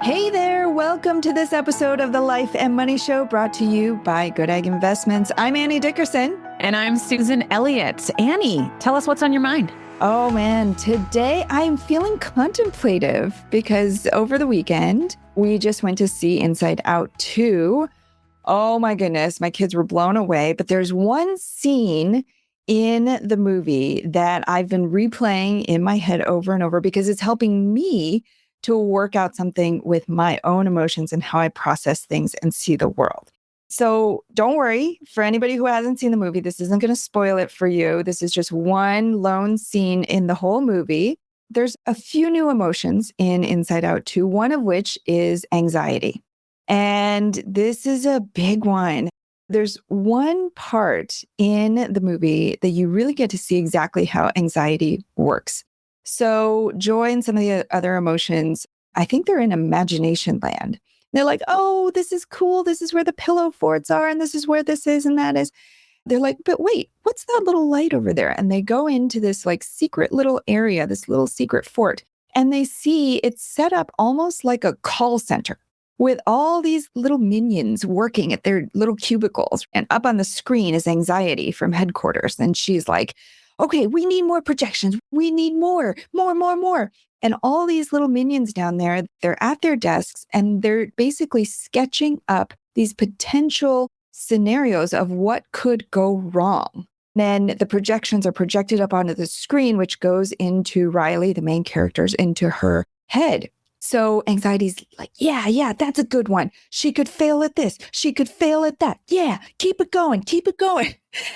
Hey there, welcome to this episode of the Life and Money Show brought to you by Goodegg Investments. I'm Annie Dickerson. And I'm Susan Elliott. Annie, tell us what's on your mind. Oh man, today I'm feeling contemplative because over the weekend, we just went to see Inside Out 2. Oh my goodness, my kids were blown away. But there's one scene in the movie that I've been replaying in my head over and over because it's helping me to work out something with my own emotions and how I process things and see the world. So don't worry, for anybody who hasn't seen the movie, this isn't going to spoil it for you. This is just one lone scene in the whole movie. There's a few new emotions in Inside Out 2, one of which is anxiety. And this is a big one. There's one part in the movie that you really get to see exactly how anxiety works. So joy and some of the other emotions, I think they're in imagination land. They're like, oh, this is cool. This is where the pillow forts are. And this is where this is and that is. They're like, but wait, what's that little light over there? And they go into this like secret little area, this little secret fort. And they see it's set up almost like a call center with all these little minions working at their little cubicles. And up on the screen is anxiety from headquarters. And she's like, okay, we need more projections. We need more. And all these little minions down there, they're at their desks and they're basically sketching up these potential scenarios of what could go wrong. Then the projections are projected up onto the screen, which goes into Riley, the main character's, into her head. So anxiety's like, yeah, that's a good one. She could fail at this. She could fail at that. Yeah, keep it going.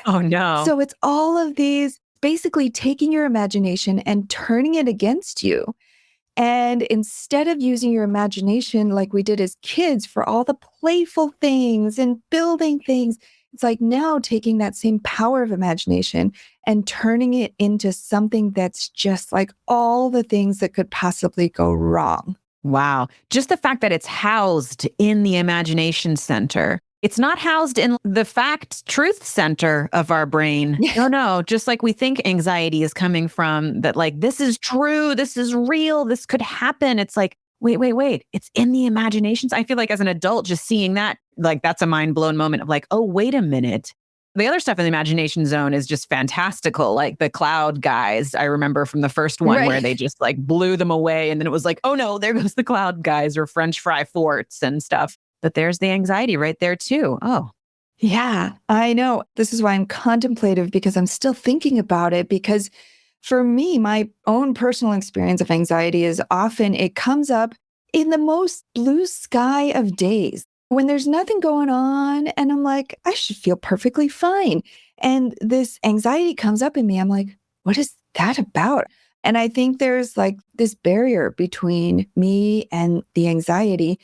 Oh, no. So it's all of these basically taking your imagination and turning it against you. And instead of using your imagination like we did as kids for all the playful things and building things, it's like now taking that same power of imagination and turning it into something that's just like all the things that could possibly go wrong. Wow. Just the fact that it's housed in the imagination center. It's not housed in the truth center of our brain. No. Just like we think anxiety is coming from that, like, this is true. This is real. This could happen. It's like, wait. It's in the imaginations. I feel like as an adult, just seeing that, like, that's a mind blown moment of like, oh, wait a minute. The other stuff in the imagination zone is just fantastical. Like the cloud guys, I remember from the first one where they just like blew them away. And then it was like, oh no, there goes the cloud guys or French fry forts and stuff. But there's the anxiety right there too. Oh, yeah, I know. This is why I'm contemplative because I'm still thinking about it because for me, my own personal experience of anxiety is often it comes up in the most blue sky of days when there's nothing going on. And I'm like, I should feel perfectly fine. And this anxiety comes up in me. I'm like, what is that about? And I think there's like this barrier between me and the anxiety.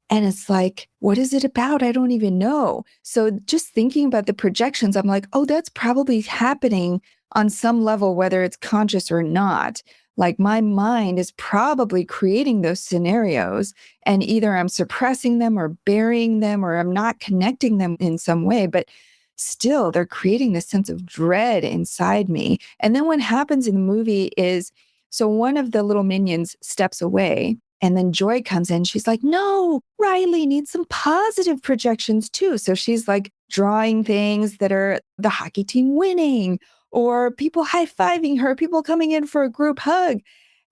And it's like, what is it about? I don't even know. So just thinking about the projections, I'm like, oh, that's probably happening on some level, whether it's conscious or not. Like my mind is probably creating those scenarios and either I'm suppressing them or burying them or I'm not connecting them in some way, but still they're creating this sense of dread inside me. And then what happens in the movie is, so one of the little minions steps away. And then Joy comes in. She's like, no, Riley needs some positive projections too. So she's like drawing things that are the hockey team winning or people high-fiving her, people coming in for a group hug.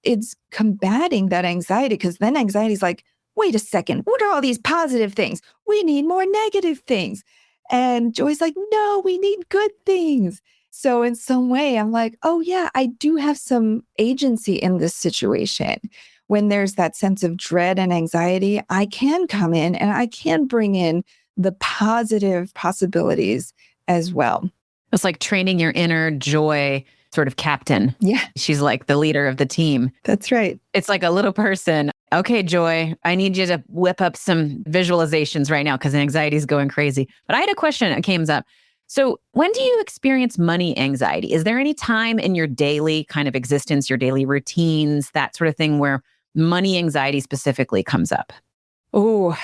It's combating that anxiety because then anxiety is like, wait a second, what are all these positive things? We need more negative things. And Joy's like, no, we need good things. So in some way, I'm like, oh yeah, I do have some agency in this situation. When there's that sense of dread and anxiety, I can come in and I can bring in the positive possibilities as well. it's like training your inner joy sort of captain. Yeah, She's like the leader of the team. that's right. It's like a little person. Okay, Joy, I need you to whip up some visualizations right now because anxiety is going crazy. But I had a question that came up. So when do you experience money anxiety? Is there any time in your daily kind of existence, your daily routines, that sort of thing where money anxiety specifically comes up? Oh,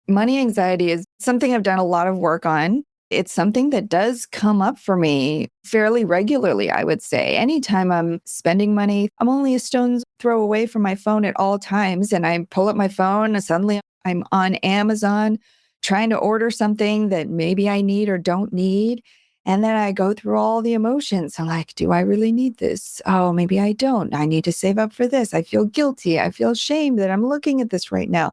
money anxiety is something I've done a lot of work on. It's something that does come up for me fairly regularly, I would say. Anytime I'm spending money, I'm only a stone's throw away from my phone at all times. And I pull up my phone and suddenly I'm on Amazon trying to order something that maybe I need or don't need. And then I go through all the emotions. I'm like, do I really need this? Oh, maybe I don't. I need to save up for this. I feel guilty. I feel shame that I'm looking at this right now.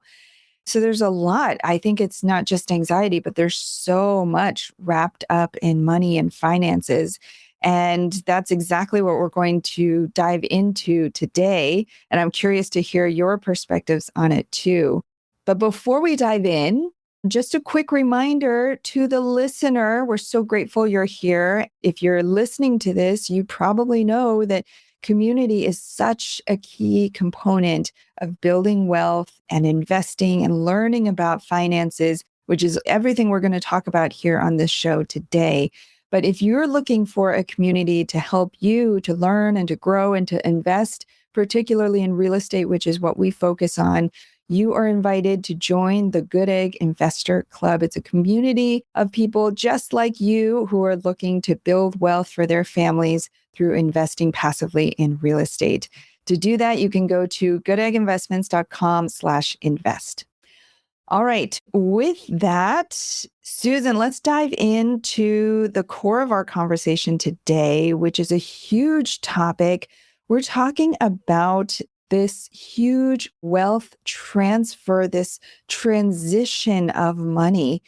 So there's a lot. I think it's not just anxiety, but there's so much wrapped up in money and finances. And that's exactly what we're going to dive into today. And I'm curious to hear your perspectives on it too. But before we dive in, just a quick reminder to the listener, we're so grateful you're here. If you're listening to this, you probably know that community is such a key component of building wealth and investing and learning about finances, which is everything we're going to talk about here on this show today. But if you're looking for a community to help you to learn and to grow and to invest, particularly in real estate, which is what we focus on, you are invited to join the Goodegg Investor Club. It's a community of people just like you who are looking to build wealth for their families through investing passively in real estate. To do that, you can go to goodegginvestments.com/invest. All right. With that, Susan, let's dive into the core of our conversation today, which is a huge topic. We're talking about this huge wealth transfer, this transition of money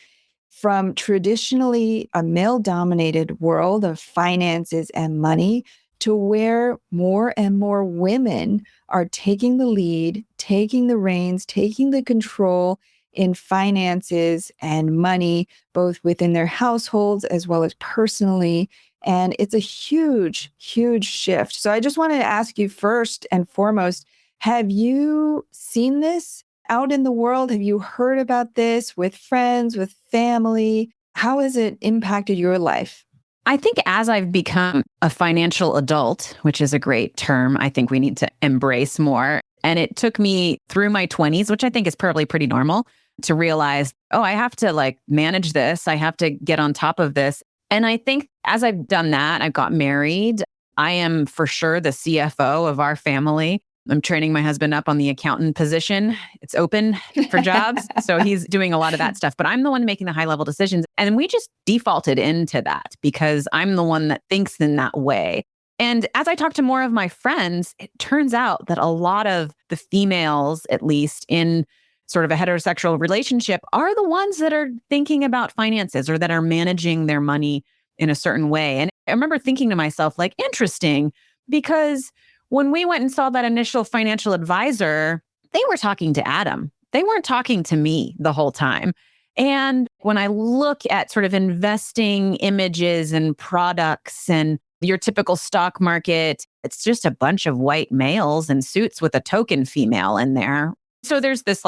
from traditionally a male dominated world of finances and money to where more and more women are taking the lead, taking the reins, taking the control in finances and money, both within their households as well as personally. And it's a huge, huge shift. So I just wanted to ask you first and foremost, have you seen this out in the world? Have you heard about this with friends, with family? How has it impacted your life? I think as I've become a financial adult, which is a great term, I think we need to embrace more. And it took me through my 20s, which I think is probably pretty normal, to realize, oh, I have to manage this. I have to get on top of this. And I think as I've done that, I've got married. I am for sure the CFO of our family. I'm training my husband up on the accountant position. It's open for jobs. So he's doing a lot of that stuff, but I'm the one making the high level decisions. And we just defaulted into that because I'm the one that thinks in that way. And as I talk to more of my friends, it turns out that a lot of the females, at least in sort of a heterosexual relationship, are the ones that are thinking about finances or that are managing their money in a certain way. And I remember thinking to myself, interesting, because when we went and saw that initial financial advisor, they were talking to Adam. They weren't talking to me the whole time. And when I look at sort of investing images and products and your typical stock market, it's just a bunch of white males in suits with a token female in there. So there's this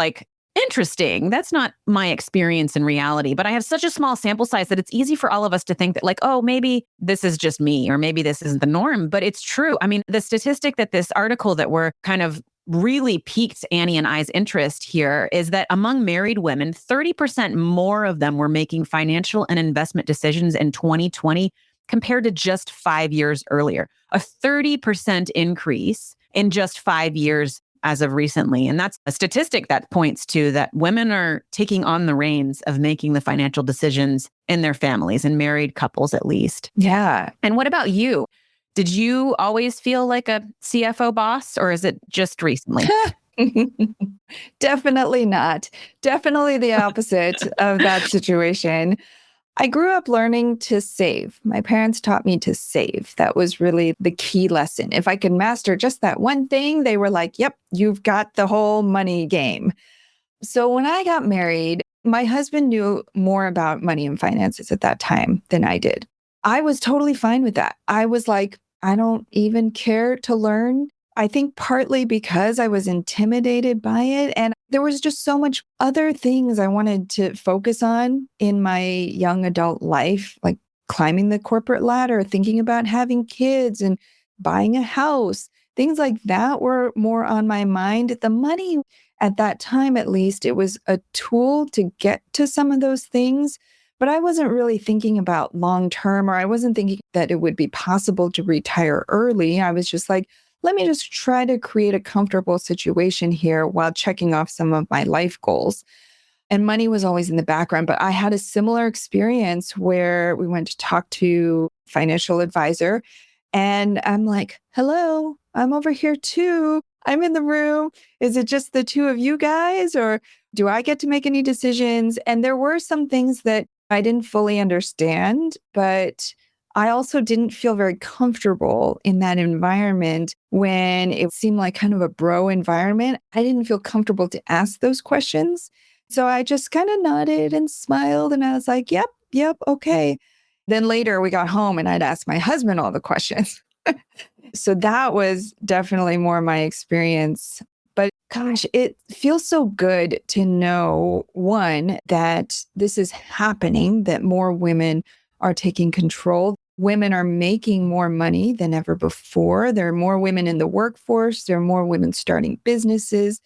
interesting. That's not my experience in reality, but I have such a small sample size that it's easy for all of us to think that oh, maybe this is just me or maybe this isn't the norm, but it's true. I mean, the statistic that this article that we're kind of really piqued Annie and I's interest here is that among married women, 30% more of them were making financial and investment decisions in 2020 compared to just 5 years earlier. A 30% increase in just 5 years as of recently. And that's a statistic that points to that women are taking on the reins of making the financial decisions in their families, and married couples at least. Yeah. And what about you? Did you always feel like a CFO boss, or is it just recently? Definitely not. Definitely the opposite of that situation. I grew up learning to save. My parents taught me to save. That was really the key lesson. If I could master just that one thing, they were like, yep, you've got the whole money game. So when I got married, my husband knew more about money and finances at that time than I did. I was totally fine with that. I was like, I don't even care to learn. I think partly because I was intimidated by it. And there was just so much other things I wanted to focus on in my young adult life, like climbing the corporate ladder, thinking about having kids and buying a house. Things like that were more on my mind. The money at that time, at least, it was a tool to get to some of those things. But I wasn't really thinking about long term, or I wasn't thinking that it would be possible to retire early. I was just like, let me just try to create a comfortable situation here while checking off some of my life goals. And money was always in the background, but I had a similar experience where we went to talk to a financial advisor and I'm like, hello, I'm over here too. I'm in the room. Is it just the two of you guys or do I get to make any decisions? And there were some things that I didn't fully understand, but I also didn't feel very comfortable in that environment when it seemed like kind of a bro environment. I didn't feel comfortable to ask those questions. So I just kind of nodded and smiled and I was like, yep, yep, okay. Then later we got home and I'd ask my husband all the questions. So that was definitely more my experience. But gosh, it feels so good to know one, that this is happening, that more women are taking control. Women are making more money than ever before. There are more women in the workforce. There are more women starting businesses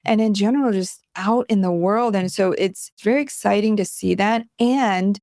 and in general, just out in the world. And so it's very exciting to see that. And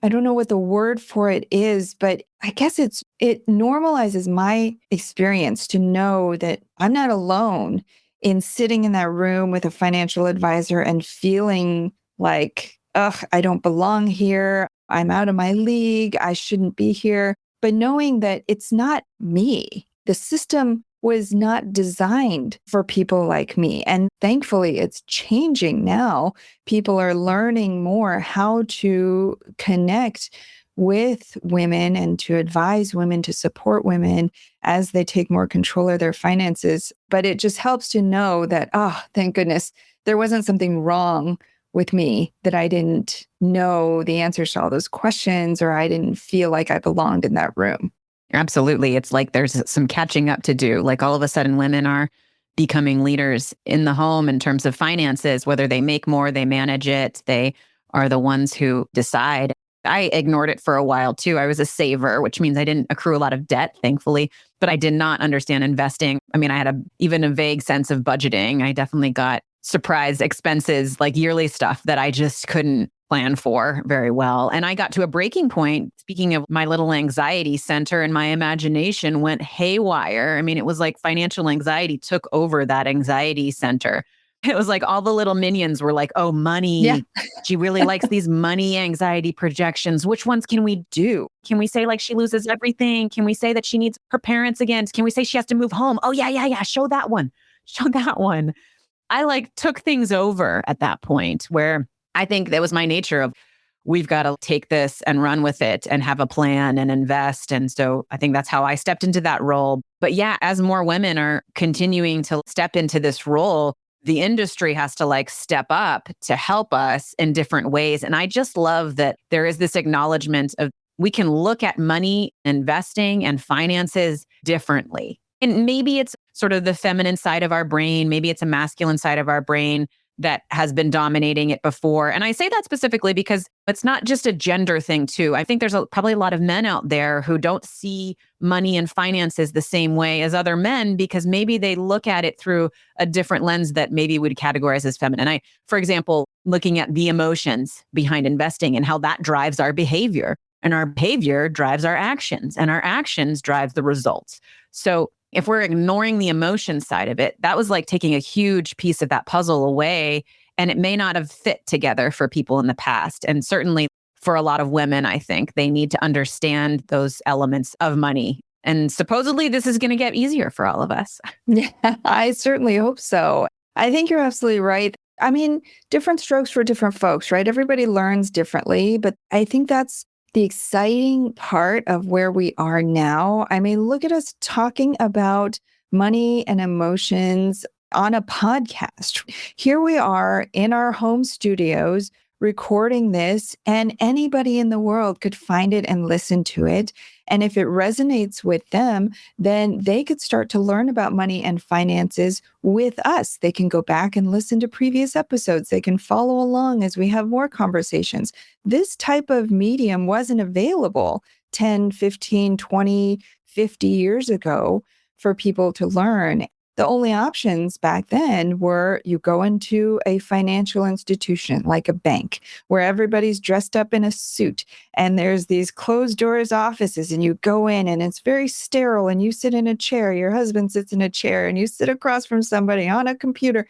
I don't know what the word for it is, but I guess it normalizes my experience to know that I'm not alone in sitting in that room with a financial advisor and feeling like, ugh, I don't belong here. I'm out of my league. I shouldn't be here. But knowing that it's not me, the system was not designed for people like me. And thankfully, it's changing now. People are learning more how to connect with women and to advise women, to support women as they take more control of their finances. But it just helps to know that, oh, thank goodness, there wasn't something wrong with me, that I didn't know the answers to all those questions, or I didn't feel like I belonged in that room. Absolutely. It's like there's some catching up to do. Like all of a sudden, women are becoming leaders in the home in terms of finances, whether they make more, they manage it, they are the ones who decide. I ignored it for a while too. I was a saver, which means I didn't accrue a lot of debt, thankfully, but I did not understand investing. I mean, I had even a vague sense of budgeting. I definitely got surprise expenses, like yearly stuff that I just couldn't plan for very well. And I got to a breaking point. Speaking of my little anxiety center, and my imagination went haywire. I mean, it was like financial anxiety took over that anxiety center. It was like all the little minions were like, oh, Yeah. money. She really likes these money anxiety projections. Which ones can we do? Can we say like she loses everything? Can we say that she needs her parents again? Can we say she has to move home? Oh, yeah, yeah, yeah. Show that one. Show that one. I like took things over at that point where I think that was my nature of we've got to take this and run with it and have a plan and invest. And so I think that's how I stepped into that role. But yeah, as more women are continuing to step into this role, the industry has to like step up to help us in different ways. And I just love that there is this acknowledgement of we can look at money, investing, and finances differently. And maybe it's sort of the feminine side of our brain, maybe it's a masculine side of our brain that has been dominating it before. And I say that specifically because it's not just a gender thing too. I think there's probably a lot of men out there who don't see money and finances the same way as other men because maybe they look at it through a different lens that maybe would categorize as feminine. For example, looking at the emotions behind investing and how that drives our behavior. And our behavior drives our actions, and our actions drive the results. So if we're ignoring the emotion side of it, that was like taking a huge piece of that puzzle away. And it may not have fit together for people in the past. And certainly for a lot of women, I think they need to understand those elements of money. And supposedly this is going to get easier for all of us. Yeah, I certainly hope so. I think you're absolutely right. I mean, different strokes for different folks, right? Everybody learns differently, but I think that's the exciting part of where we are now. I mean, look at us talking about money and emotions on a podcast. Here we are in our home studios recording this, and anybody in the world could find it and listen to it. And if it resonates with them, then they could start to learn about money and finances with us. They can go back and listen to previous episodes. They can follow along as we have more conversations. This type of medium wasn't available 10, 15, 20, 50 years ago for people to learn. The only options back then were you go into a financial institution like a bank where everybody's dressed up in a suit and there's these closed doors offices and you go in and it's very sterile and you sit in a chair, your husband sits in a chair and you sit across from somebody on a computer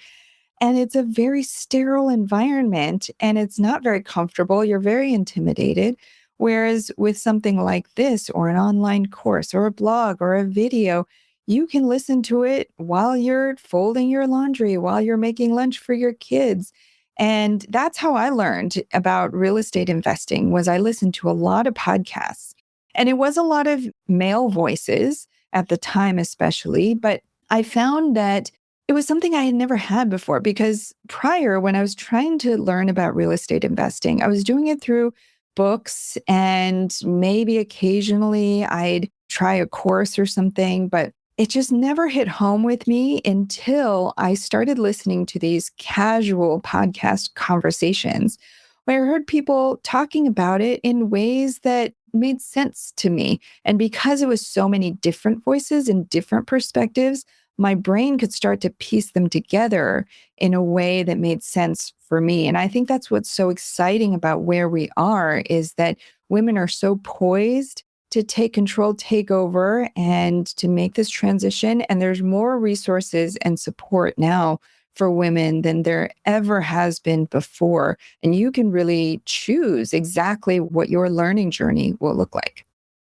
and it's a very sterile environment and it's not very comfortable. You're very intimidated. Whereas with something like this, or an online course, or a blog, or a video, you can listen to it while you're folding your laundry, while you're making lunch for your kids. And that's how I learned about real estate investing was I listened to a lot of podcasts. And it was a lot of male voices at the time, especially, but I found that it was something I had never had before because prior, when I was trying to learn about real estate investing, I was doing it through books and maybe occasionally I'd try a course or something, but it just never hit home with me until I started listening to these casual podcast conversations where I heard people talking about it in ways that made sense to me. And because it was so many different voices and different perspectives, my brain could start to piece them together in a way that made sense for me. And I think that's what's so exciting about where we are is that women are so poised to take control, take over, and to make this transition. And there's more resources and support now for women than there ever has been before. And you can really choose exactly what your learning journey will look like.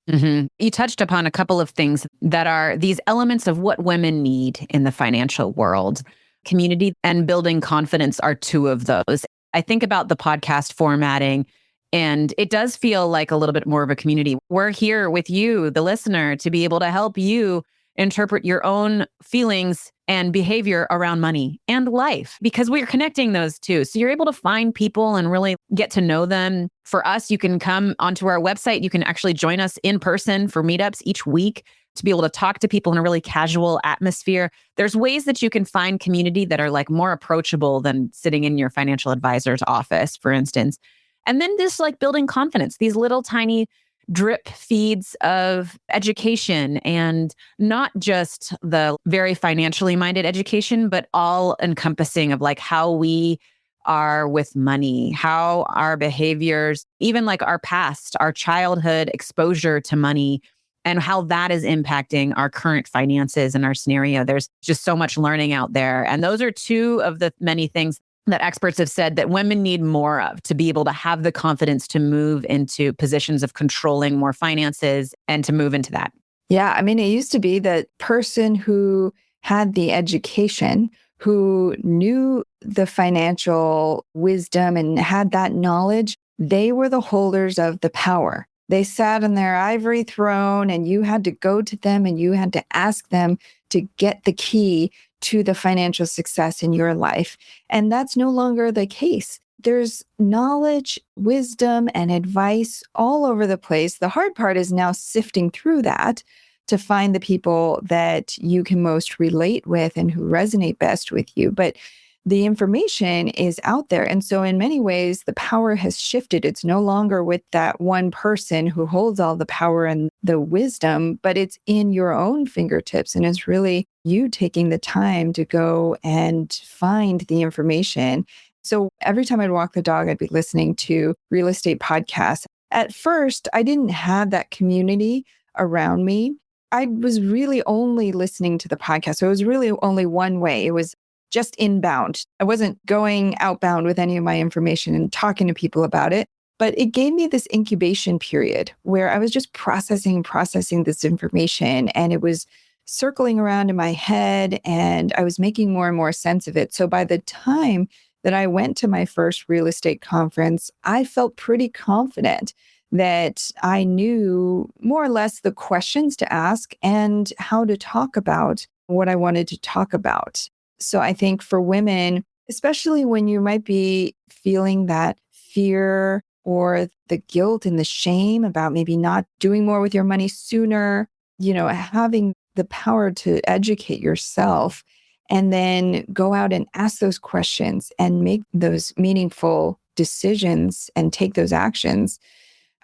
You touched upon a couple of things that are these elements of what women need in the financial world. Community and building confidence are two of those. I think about the podcast formatting, and it does feel like a little bit more of a community. We're here with you, the listener, to be able to help you interpret your own feelings and behavior around money and life because we're connecting those two. So you're able to find people and really get to know them. For us, you can come onto our website. You can actually join us in person for meetups each week to be able to talk to people in a really casual atmosphere. There's ways that you can find community that are like more approachable than sitting in your financial advisor's office, for instance. And then just like building confidence, these little tiny drip feeds of education, and not just the very financially minded education, but all encompassing of like how we are with money, how our behaviors, even like our past, our childhood exposure to money, and how that is impacting our current finances and our scenario. There's just so much learning out there. And those are two of the many things that experts have said that women need more of to be able to have the confidence to move into positions of controlling more finances and to move into that. Yeah. I mean, it used to be that person who had the education, who knew the financial wisdom and had that knowledge, they were the holders of the power. They sat on their ivory throne and you had to go to them and you had to ask them to get the key to the financial success in your life. And that's no longer the case. There's knowledge, wisdom, and advice all over the place. The hard part is now sifting through that to find the people that you can most relate with and who resonate best with you. But the information is out there. And so in many ways, the power has shifted. It's no longer with that one person who holds all the power and the wisdom, but it's in your own fingertips. And it's really you taking the time to go and find the information. So every time I'd walk the dog, I'd be listening to real estate podcasts. At first, I didn't have that community around me. I was really only listening to the podcast. So it was really only one way. It was just inbound. I wasn't going outbound with any of my information and talking to people about it, but it gave me this incubation period where I was just processing this information and it was circling around in my head and I was making more and more sense of it. So by the time that I went to my first real estate conference, I felt pretty confident that I knew more or less the questions to ask and how to talk about what I wanted to talk about. So I think for women, especially when you might be feeling that fear or the guilt and the shame about maybe not doing more with your money sooner, having the power to educate yourself and then go out and ask those questions and make those meaningful decisions and take those actions,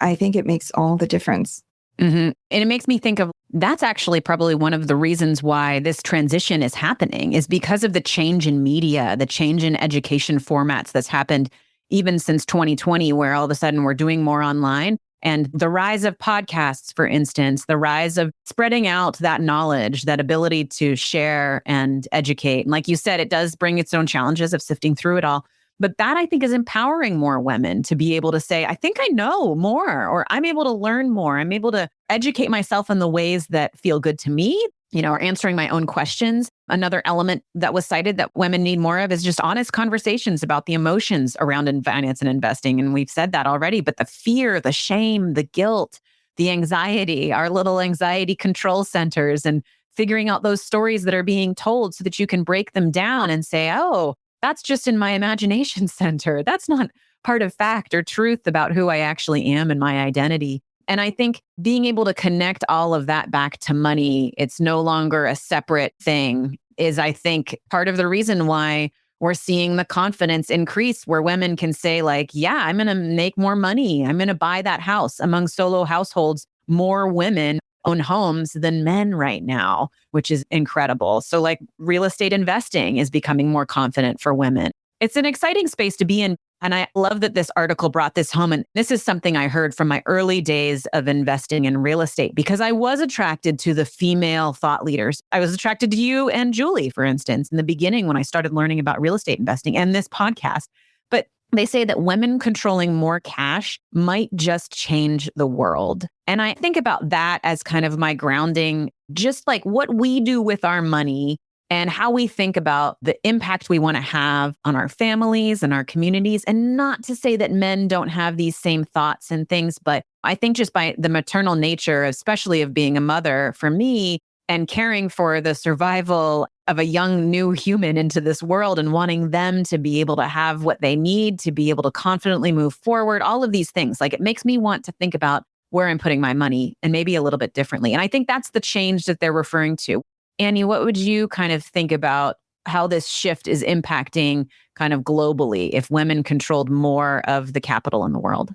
I think it makes all the difference. And it makes me think of that's actually probably one of the reasons why this transition is happening is because of the change in media, the change in education formats that's happened even since 2020, where all of a sudden we're doing more online. And the rise of podcasts, for instance, the rise of spreading out that knowledge, that ability to share and educate. And like you said, it does bring its own challenges of sifting through it all. But that I think is empowering more women to be able to say, I think I know more, or I'm able to learn more. I'm able to educate myself in the ways that feel good to me, or answering my own questions. Another element that was cited that women need more of is just honest conversations about the emotions around finance and investing. And we've said that already, but the fear, the shame, the guilt, the anxiety, our little anxiety control centers, and figuring out those stories that are being told so that you can break them down and say, oh, that's just in my imagination center. That's not part of fact or truth about who I actually am and my identity. And I think being able to connect all of that back to money, it's no longer a separate thing, is I think part of the reason why we're seeing the confidence increase where women can say like, yeah, I'm going to make more money. I'm going to buy that house. Among solo households, more women own homes than men right now, which is incredible. So like real estate investing is becoming more confident for women. It's an exciting space to be in. And I love that this article brought this home. And this is something I heard from my early days of investing in real estate because I was attracted to the female thought leaders. I was attracted to you and Julie, for instance, in the beginning when I started learning about real estate investing and this podcast. But they say that women controlling more cash might just change the world. And I think about that as kind of my grounding, just like what we do with our money and how we think about the impact we want to have on our families and our communities. And not to say that men don't have these same thoughts and things, but I think just by the maternal nature, especially of being a mother for me and caring for the survival of a young new human into this world and wanting them to be able to have what they need to be able to confidently move forward, all of these things, like it makes me want to think about where I'm putting my money and maybe a little bit differently. And I think that's the change that they're referring to. Annie, what would you kind of think about how this shift is impacting kind of globally if women controlled more of the capital in the world?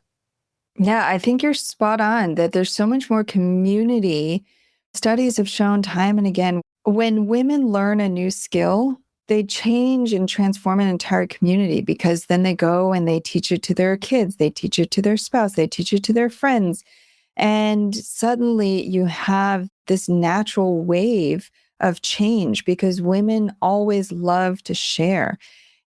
Yeah, I think you're spot on that there's so much more community. Studies have shown time and again, when women learn a new skill, they change and transform an entire community because then they go and they teach it to their kids, they teach it to their spouse, they teach it to their friends. And suddenly you have this natural wave of change because women always love to share.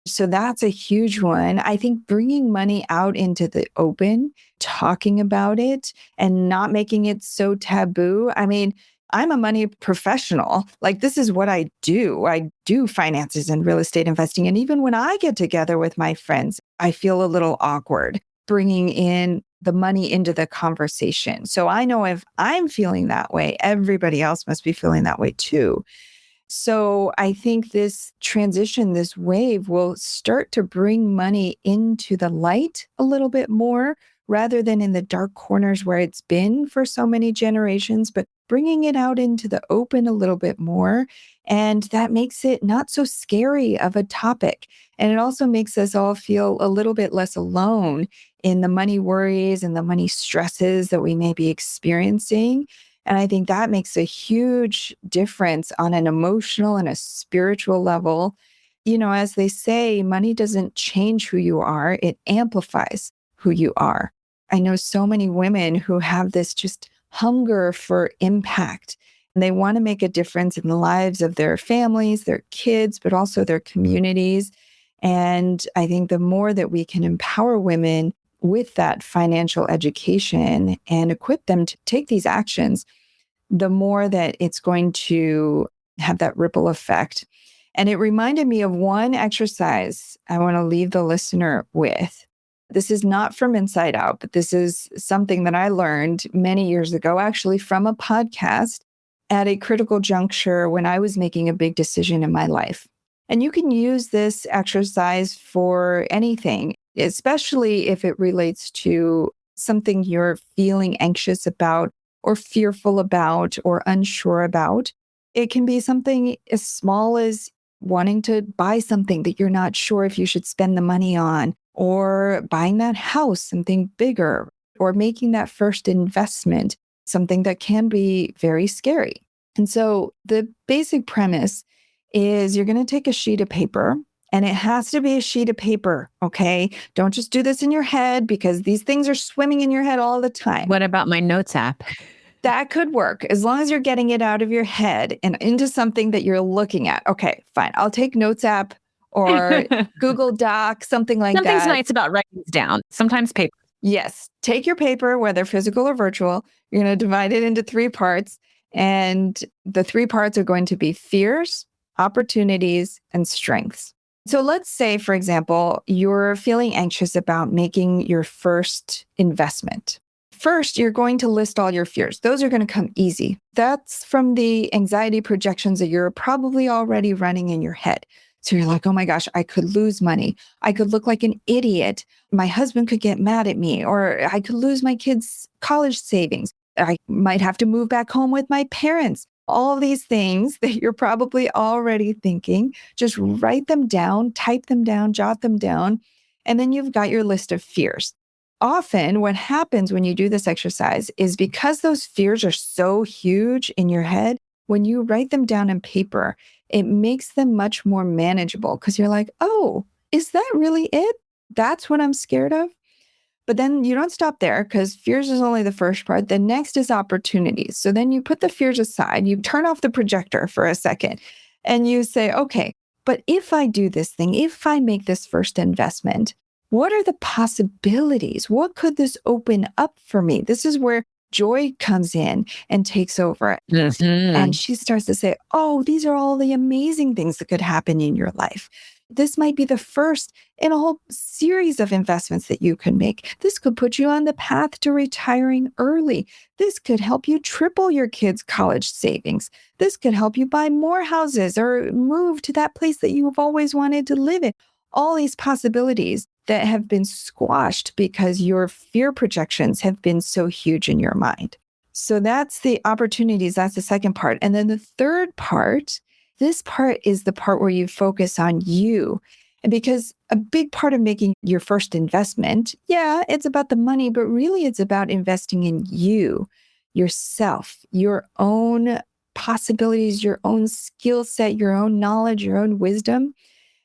So that's a huge one. I think bringing money out into the open, talking about it and not making it so taboo. I mean, I'm a money professional. Like, this is what I do. I do finances and real estate investing. And even when I get together with my friends, I feel a little awkward bringing in the money into the conversation. So I know if I'm feeling that way, everybody else must be feeling that way too. So I think this transition, this wave will start to bring money into the light a little bit more rather than in the dark corners where it's been for so many generations, but bringing it out into the open a little bit more. And that makes it not so scary of a topic. And it also makes us all feel a little bit less alone in the money worries and the money stresses that we may be experiencing. And I think that makes a huge difference on an emotional and a spiritual level. As they say, money doesn't change who you are, it amplifies who you are. I know so many women who have this just hunger for impact. And they want to make a difference in the lives of their families, their kids, but also their communities. And I think the more that we can empower women with that financial education and equip them to take these actions, the more that it's going to have that ripple effect. And it reminded me of one exercise I want to leave the listener with. This is not from Inside Out, but this is something that I learned many years ago, actually from a podcast at a critical juncture when I was making a big decision in my life. And you can use this exercise for anything, especially if it relates to something you're feeling anxious about or fearful about or unsure about. It can be something as small as wanting to buy something that you're not sure if you should spend the money on, or buying that house, something bigger, or making that first investment. something that can be very scary. And so the basic premise is you're going to take a sheet of paper, and it has to be a sheet of paper, okay? Don't just do this in your head because these things are swimming in your head all the time. What about my notes app? That could work as long as you're getting it out of your head and into something that you're looking at. Okay, fine. I'll take Notes app or Google Doc, something like Something's that. nice about writing things down. Sometimes paper. Yes. Take your paper, whether physical or virtual. You're going to divide it into 3 parts. And the 3 parts are going to be fears, opportunities, and strengths. So let's say, for example, you're feeling anxious about making your first investment. First, you're going to list all your fears. Those are going to come easy. That's from the anxiety projections that you're probably already running in your head. So you're like, oh my gosh, I could lose money. I could look like an idiot. My husband could get mad at me, or I could lose my kids' college savings. I might have to move back home with my parents. All of these things that you're probably already thinking, just write them down, type them down, jot them down, and then you've got your list of fears. Often what happens when you do this exercise is because those fears are so huge in your head, when you write them down on paper, it makes them much more manageable because you're like, oh, is that really it? That's what I'm scared of? But then you don't stop there because fears is only the first part. The next is opportunities. So then you put the fears aside, you turn off the projector for a second, and you say, okay, but if I do this thing, if I make this first investment, what are the possibilities? What could this open up for me? This is where joy comes in and takes over. And she starts to say, oh, these are all the amazing things that could happen in your life. This might be the first in a whole series of investments that you can make. This could put you on the path to retiring early. This could help you triple your kids' college savings. This could help you buy more houses or move to that place that you have always wanted to live in. All these possibilities that have been squashed because your fear projections have been so huge in your mind. So that's the opportunities. That's the second part. And then the third part, this part is the part where you focus on you. And because a big part of making your first investment, yeah, it's about the money, but really it's about investing in you, yourself, your own possibilities, your own skill set, your own knowledge, your own wisdom.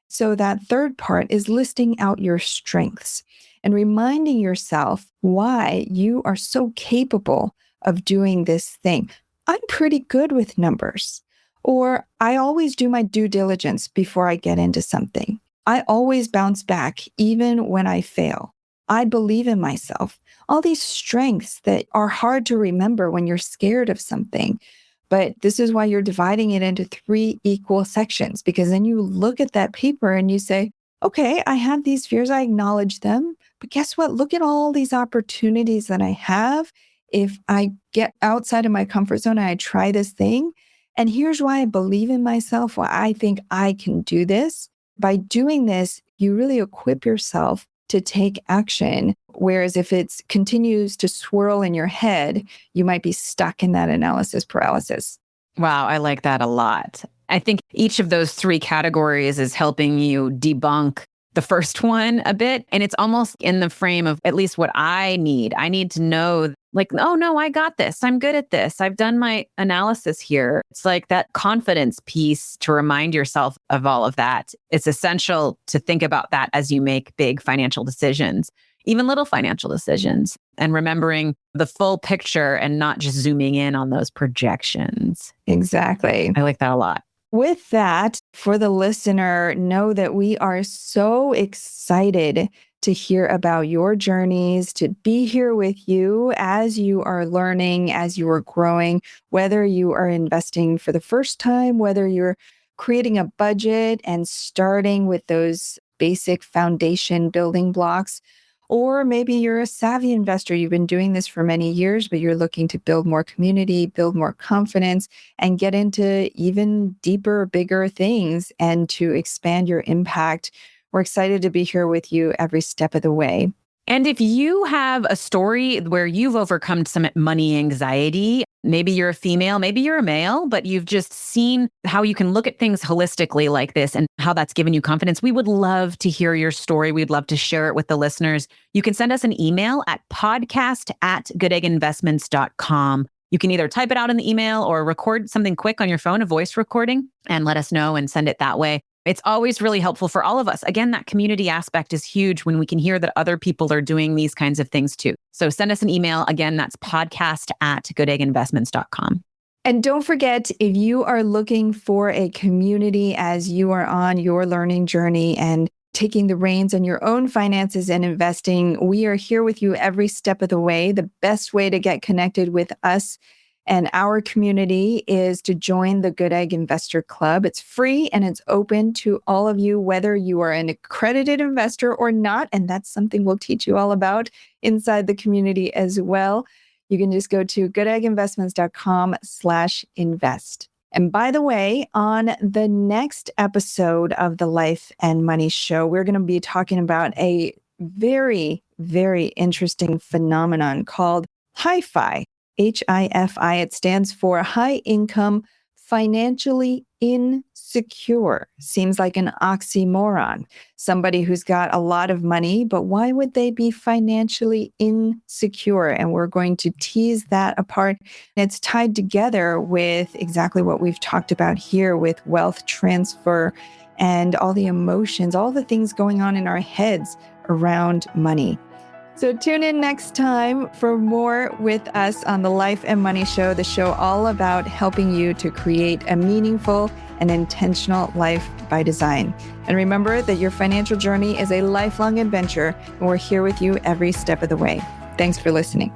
So that third part is listing out your strengths and reminding yourself why you are so capable of doing this thing. I'm pretty good with numbers, or I always do my due diligence before I get into something. I always bounce back even when I fail. I believe in myself. All these strengths that are hard to remember when you're scared of something. But this is why you're dividing it into 3 equal sections, because then you look at that paper and you say, okay, I have these fears. I acknowledge them. But guess what? Look at all these opportunities that I have if I get outside of my comfort zone and I try this thing. And here's why I believe in myself, why I think I can do this. By doing this, you really equip yourself to take action. Whereas if it continues to swirl in your head, you might be stuck in that analysis paralysis. Wow, I like that a lot. I think each of those 3 categories is helping you debunk the first one a bit. And it's almost in the frame of at least what I need. I need to know, like, oh no, I got this. I'm good at this. I've done my analysis here. It's like that confidence piece to remind yourself of all of that. It's essential to think about that as you make big financial decisions, even little financial decisions, and remembering the full picture and not just zooming in on those projections. Exactly. I like that a lot. With that, for the listener, know that we are so excited to hear about your journeys, to be here with you as you are learning, as you are growing, whether you are investing for the first time, whether you're creating a budget and starting with those basic foundation building blocks. Or maybe you're a savvy investor. You've been doing this for many years, but you're looking to build more community, build more confidence, and get into even deeper, bigger things and to expand your impact. We're excited to be here with you every step of the way. And if you have a story where you've overcome some money anxiety, maybe you're a female, maybe you're a male, but you've just seen how you can look at things holistically like this and how that's given you confidence, we would love to hear your story. We'd love to share it with the listeners. You can send us an email at podcast@goodegginvestments.com. You can either type it out in the email or record something quick on your phone, a voice recording, and let us know and send it that way. It's always really helpful for all of us. Again, that community aspect is huge when we can hear that other people are doing these kinds of things too. So send us an email. Again, that's podcast@goodegginvestments.com. And don't forget, if you are looking for a community as you are on your learning journey and taking the reins on your own finances and investing, we are here with you every step of the way. The best way to get connected with us and our community is to join the Goodegg Investor Club. It's free and it's open to all of you, whether you are an accredited investor or not. And that's something we'll teach you all about inside the community as well. You can just go to goodegginvestments.com/invest. And by the way, on the next episode of the Life and Money Show, we're going to be talking about a very, very interesting phenomenon called HIFI. HIFI. It stands for High Income Financially Insecure. Seems like an oxymoron. Somebody who's got a lot of money, but why would they be financially insecure? And we're going to tease that apart. It's tied together with exactly what we've talked about here with wealth transfer and all the emotions, all the things going on in our heads around money. So tune in next time for more with us on the Life and Money Show, the show all about helping you to create a meaningful and intentional life by design. And remember that your financial journey is a lifelong adventure, and we're here with you every step of the way. Thanks for listening.